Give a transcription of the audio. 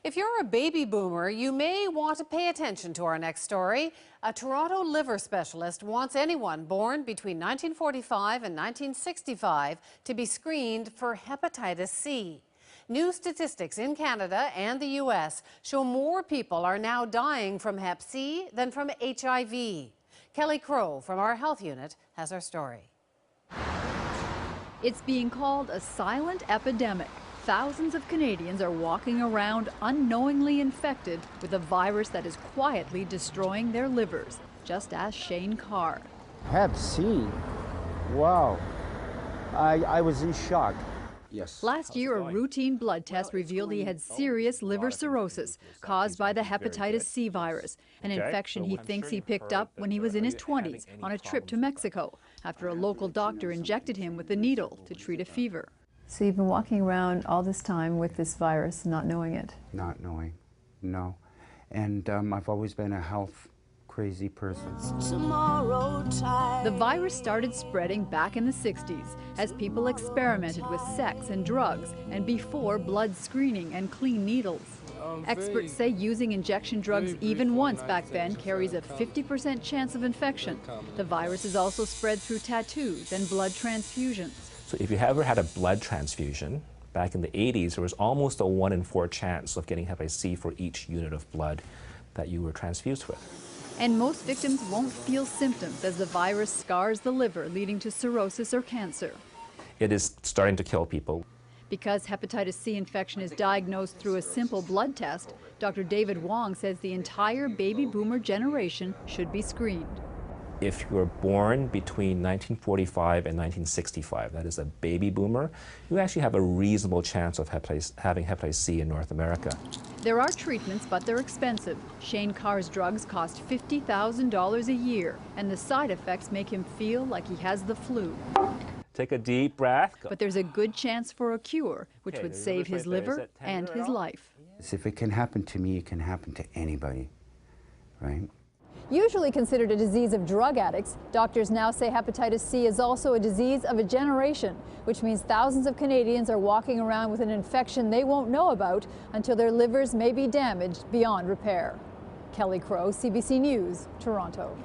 If you're a baby boomer, you may want to pay attention to our next story. A Toronto liver specialist wants anyone born between 1945 and 1965 to be screened for hepatitis C. New statistics in Canada and the U.S. show more people are now dying from Hep C than from HIV. Kelly Crow from our health unit has our story. It's being called a silent epidemic. Thousands of Canadians are walking around unknowingly infected with a virus that is quietly destroying their livers. Just ask Shane Carr. Hep C? Wow. I was in shock. Yes. Last year, a routine blood test revealed he had serious liver cirrhosis caused by the hepatitis C virus, an infection he thinks he picked up when he was in his 20s on a trip to Mexico after a local doctor injected him with a needle to treat a fever. So you've been walking around all this time with this virus, not knowing it? Not knowing, no. And I've always been a health crazy person. The virus started spreading back in the 60s as people experimented with sex and drugs and before blood screening and clean needles. Experts say using injection drugs even once back then carries a 50% chance of infection. The virus is also spread through tattoos and blood transfusions. So if you ever had a blood transfusion, back in the 80s, there was almost a 1 in 4 chance of getting hepatitis C for each unit of blood that you were transfused with. And most victims won't feel symptoms as the virus scars the liver, leading to cirrhosis or cancer. It is starting to kill people. Because hepatitis C infection is diagnosed through a simple blood test, Dr. David Wong says the entire baby boomer generation should be screened. If you were born between 1945 and 1965, that is a baby boomer, you actually have a reasonable chance of having hepatitis C in North America. There are treatments, but they're expensive. Shane Carr's drugs cost $50,000 a year, and the side effects make him feel like he has the flu. Take a deep breath. But there's a good chance for a cure, which would save his liver and his life. If it can happen to me, it can happen to anybody, right? Usually considered a disease of drug addicts, doctors now say hepatitis C is also a disease of a generation, which means thousands of Canadians are walking around with an infection they won't know about until their livers may be damaged beyond repair. Kelly Crow, CBC News, Toronto.